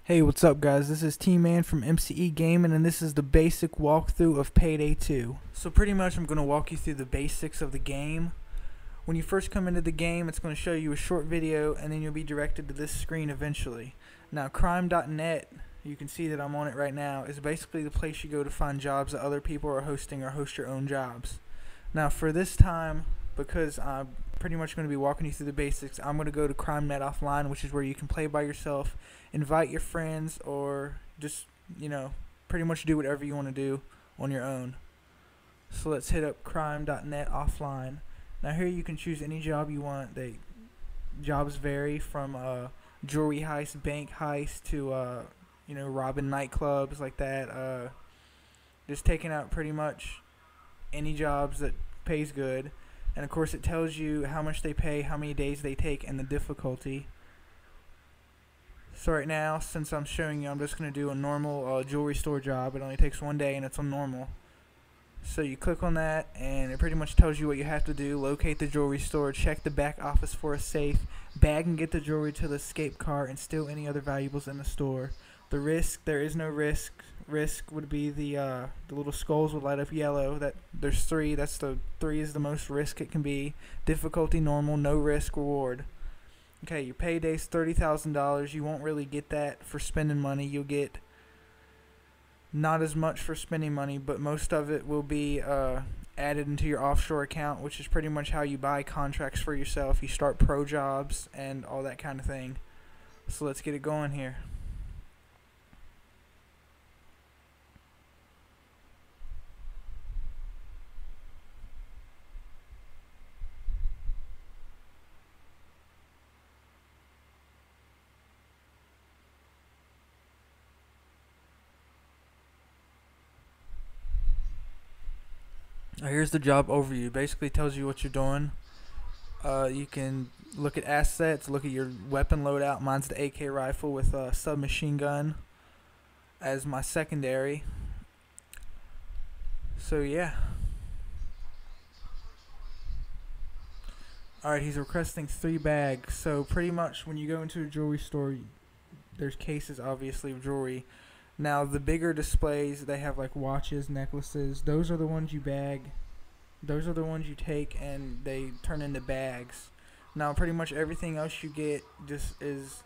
Hey, what's up guys? This is T-Man from MCE Gaming, and this is the basic walkthrough of Payday 2. So pretty much I'm going to walk you through the basics of the game. When you first come into the game, it's going to show you a short video, and then you'll be directed to this screen eventually. Now crime.net, you can see that I'm on it right now, is basically the place you go to find jobs that other people are hosting or host your own jobs. Now for this time, because I'm pretty much going to be walking you through the basics, I'm going to go to CrimeNet Offline, which is where you can play by yourself, invite your friends, or just, pretty much do whatever you want to do on your own. So let's hit up crime.net offline. Now here you can choose any job you want. Jobs vary from jewelry heist, bank heist, to robbing nightclubs like that. Just taking out pretty much any jobs that pays good. And of course it tells you how much they pay, how many days they take, and the difficulty. So right now, since I'm showing you, I'm just going to do a normal jewelry store job. It only takes 1 day and it's on normal. So you click on that and it pretty much tells you what you have to do. Locate the jewelry store, check the back office for a safe, bag and get the jewelry to the escape car, and steal any other valuables in the store. The risk, there is no risk. Risk would be the little skulls would light up yellow. There's 3. Three is the most risk it can be. Difficulty normal, no risk, reward. Okay, your payday's $30,000. You won't really get that for spending money. You'll get not as much for spending money, but most of it will be added into your offshore account, which is pretty much how you buy contracts for yourself. You start pro jobs and all that kind of thing. So let's get it going here. Now here's the job overview. Basically tells you what you're doing. You can look at assets, look at your weapon loadout. Mine's the AK rifle with a submachine gun as my secondary. So yeah. Alright, he's requesting 3 bags. So pretty much when you go into a jewelry store, there's cases obviously of jewelry. Now the bigger displays, they have like watches, necklaces. Those are the ones you bag. Those are the ones you take and they turn into bags. Now pretty much everything else you get just is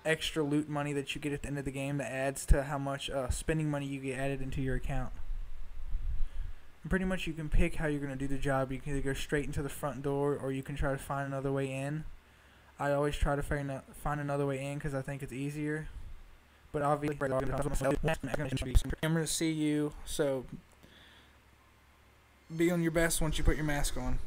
extra loot money that you get at the end of the game that adds to how much spending money you get added into your account. And pretty much you can pick how you're going to do the job. You can either go straight into the front door, or you can try to find another way in. I always try to find another way in because I think it's easier. But obviously, I'm going to see you, so be on your best once you put your mask on.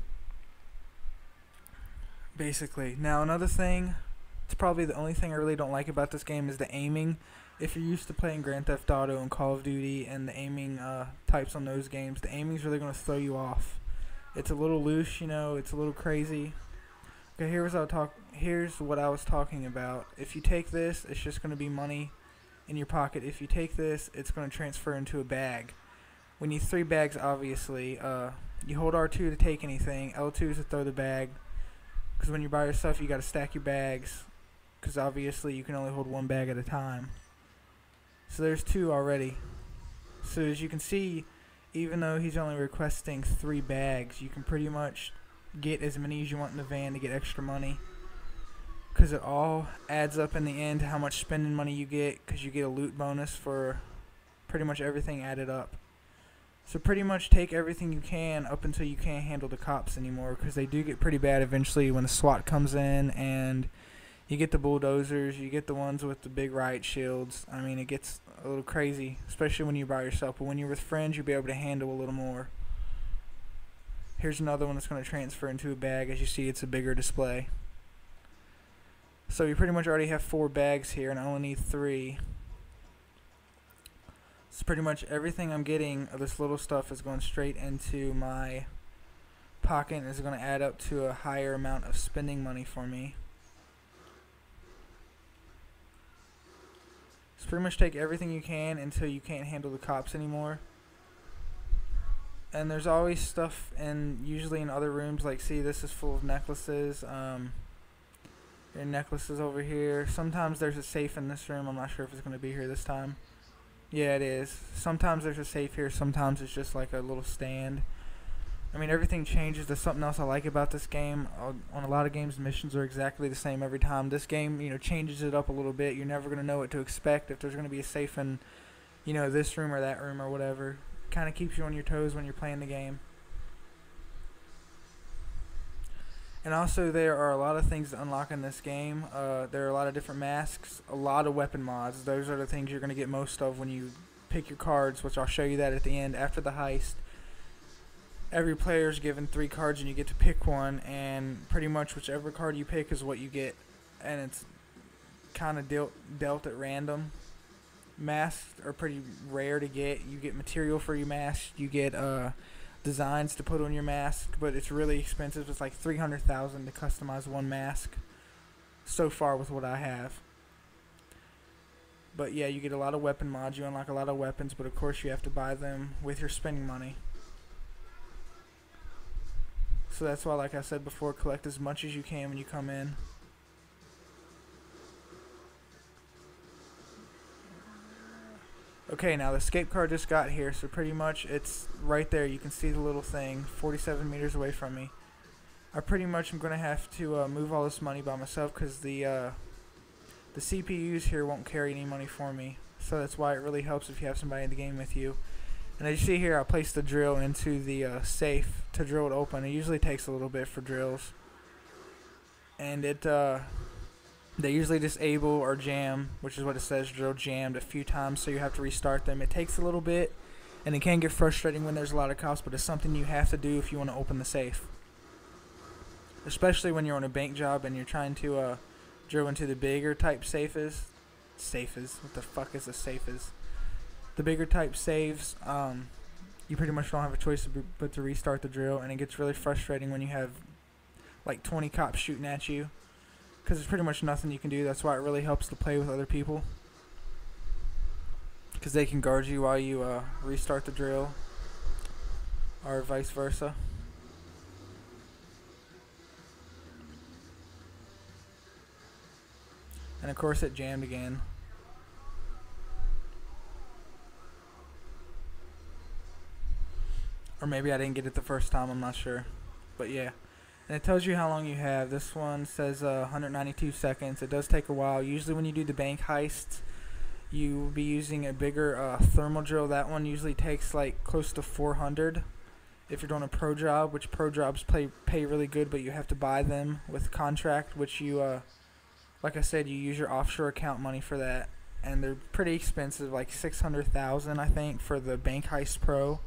Basically. Now another thing, it's probably the only thing I really don't like about this game, is the aiming. If you're used to playing Grand Theft Auto and Call of Duty and the aiming types on those games, the aiming's really going to throw you off. It's a little loose, it's a little crazy. Okay, here's what I was talking about. If you take this, it's just going to be money in your pocket. If you take this, it's going to transfer into a bag. We need 3 bags, obviously. You hold R2 to take anything, L2 is to throw the bag, because when you're by yourself you got to stack your bags, because obviously you can only hold 1 bag at a time. So there's 2 already. So as you can see, even though he's only requesting 3 bags, you can pretty much get as many as you want in the van to get extra money, because it all adds up in the end to how much spending money you get, because you get a loot bonus for pretty much everything added up. So pretty much take everything you can up until you can't handle the cops anymore, because they do get pretty bad eventually when the SWAT comes in, and you get the bulldozers, you get the ones with the big riot shields. I mean, it gets a little crazy, especially when you're by yourself, but when you're with friends you'll be able to handle a little more. Here's another one that's going to transfer into a bag. As you see, it's a bigger display. So you pretty much already have 4 bags here, and I only need 3. So pretty much everything I'm getting of this little stuff is going straight into my pocket, and is going to add up to a higher amount of spending money for me. So pretty much take everything you can until you can't handle the cops anymore. And there's always stuff usually in other rooms, like see, this is full of necklaces. Your necklace is over here. Sometimes there's a safe in this room. I'm not sure if it's going to be here this time. Yeah, it is. Sometimes there's a safe here. Sometimes it's just like a little stand. I mean, everything changes. There's something else I like about this game. On a lot of games, missions are exactly the same every time. This game, changes it up a little bit. You're never going to know what to expect. If there's going to be a safe in, this room or that room or whatever. Kind of keeps you on your toes when you're playing the game. And also, there are a lot of things to unlock in this game. There are a lot of different masks, a lot of weapon mods. Those are the things you're going to get most of when you pick your cards, which I'll show you that at the end after the heist. Every player is given 3 cards, and you get to pick one, and pretty much whichever card you pick is what you get. And it's kind of dealt at random. Masks are pretty rare to get. You get material for your mask. You get designs to put on your mask, but it's really expensive. It's like $300,000 to customize one mask so far with what I have. But yeah, you get a lot of weapon mods. You unlock a lot of weapons, but of course you have to buy them with your spending money. So that's why, like I said before, collect as much as you can when you come in. Okay, now the escape card just got here, so pretty much it's right there. You can see the little thing 47 meters away from me. I pretty much am going to have to move all this money by myself because the CPUs here won't carry any money for me. So that's why it really helps if you have somebody in the game with you. And as you see here, I placed the drill into the safe to drill it open. It usually takes a little bit for drills. And they usually disable or jam, which is what it says, drill jammed a few times, so you have to restart them. It takes a little bit, and it can get frustrating when there's a lot of cops, but it's something you have to do if you want to open the safe. Especially when you're on a bank job and you're trying to drill into the bigger type safes. What the fuck is a safes? The bigger type safes, you pretty much don't have a choice but to restart the drill, and it gets really frustrating when you have like 20 cops shooting at you. Because there's pretty much nothing you can do. That's why it really helps to play with other people. Because they can guard you while you restart the drill. Or vice versa. And of course it jammed again. Or maybe I didn't get it the first time, I'm not sure. But yeah. And it tells you how long you have. This one says 192 seconds. It does take a while. Usually when you do the bank heists, you will be using a bigger thermal drill. That one usually takes like close to 400 if you're doing a pro job, which pro jobs pay really good, but you have to buy them with contract, which you, like I said, you use your offshore account money for that. And they're pretty expensive, like 600,000 I think for the bank heist pro.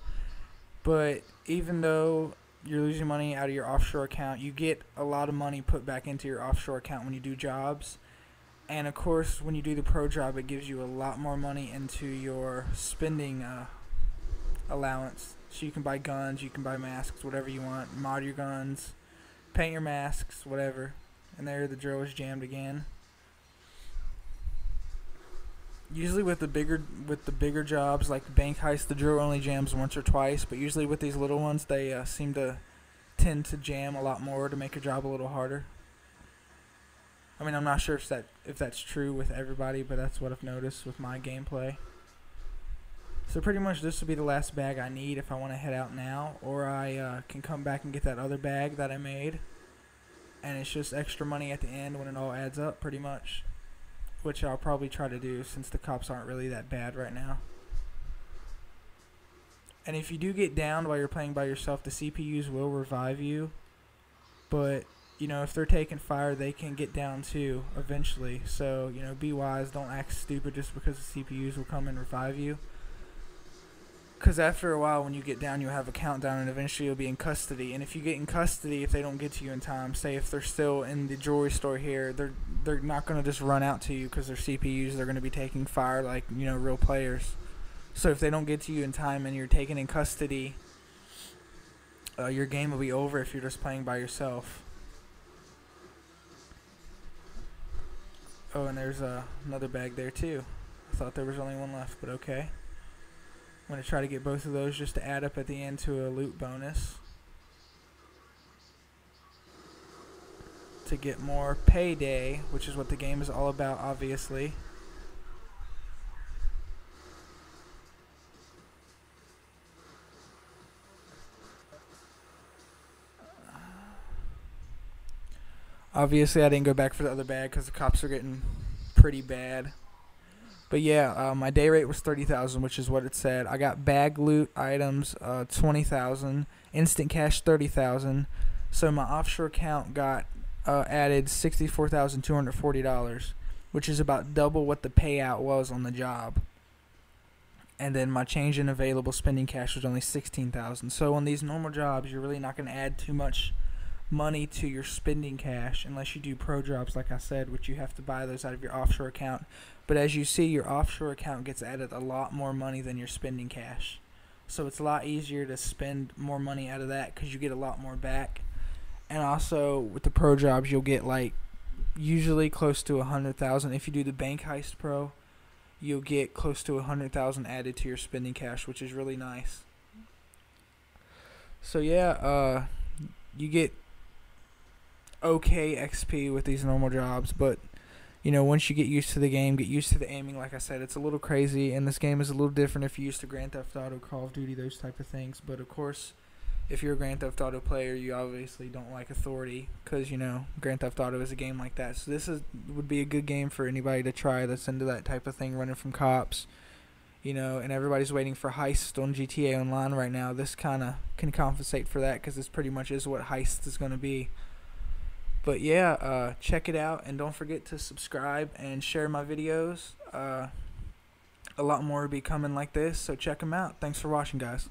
But even though you're losing money out of your offshore account, you get a lot of money put back into your offshore account when you do jobs. And of course, when you do the pro job, it gives you a lot more money into your spending allowance. So you can buy guns, you can buy masks, whatever you want, mod your guns, paint your masks, whatever. And there the drill is jammed again. Usually with the bigger jobs like the bank heist, the drill only jams once or twice, but usually with these little ones, they seem to tend to jam a lot more to make your job a little harder. I mean, I'm not sure if that's true with everybody, but that's what I've noticed with my gameplay. So pretty much this will be the last bag I need if I want to head out now, or I can come back and get that other bag that I made, and it's just extra money at the end when it all adds up, pretty much. Which I'll probably try to do since the cops aren't really that bad right now. And if you do get downed while you're playing by yourself, the CPUs will revive you. But, if they're taking fire, they can get down too eventually. So, be wise. Don't act stupid just because the CPUs will come and revive you. Because after a while, when you get down, you'll have a countdown, and eventually you'll be in custody. And if you get in custody, if they don't get to you in time, say if they're still in the jewelry store here, they're not going to just run out to you because their CPUs, they're going to be taking fire like, real players. So if they don't get to you in time and you're taken in custody, your game will be over if you're just playing by yourself. Oh, and there's another bag there too. I thought there was only one left, but okay. I'm going to try to get both of those just to add up at the end to a loot bonus. to get more Payday, which is what the game is all about, obviously. Obviously, I didn't go back for the other bag because the cops are getting pretty bad. But yeah, my day rate was 30,000, which is what it said. I got bag loot items 20,000, instant cash 30,000. So my offshore account got added $64,240, which is about double what the payout was on the job. And then my change in available spending cash was only 16,000. So on these normal jobs, you're really not going to add too much money to your spending cash unless you do pro jobs, like I said, which you have to buy those out of your offshore account. But as you see, your offshore account gets added a lot more money than your spending cash, so it's a lot easier to spend more money out of that because you get a lot more back. And also with the pro jobs, you'll get like usually close to 100,000. If you do the bank heist pro, you'll get close to 100,000 added to your spending cash, which is really nice. So yeah, you get okay XP with these normal jobs, but you know, once you get used to the game, get used to the aiming, like I said, it's a little crazy, and this game is a little different if you're used to Grand Theft Auto, Call of Duty, those type of things. But of course, if you're a Grand Theft Auto player, you obviously don't like Authority, because you know Grand Theft Auto is a game like that. So this would be a good game for anybody to try that's into that type of thing, running from cops. You know, and everybody's waiting for Heist on GTA Online right now. This kind of can compensate for that, because this pretty much is what Heist is going to be. But yeah, check it out, and don't forget to subscribe and share my videos. A lot more will be coming like this, so check them out. Thanks for watching, guys.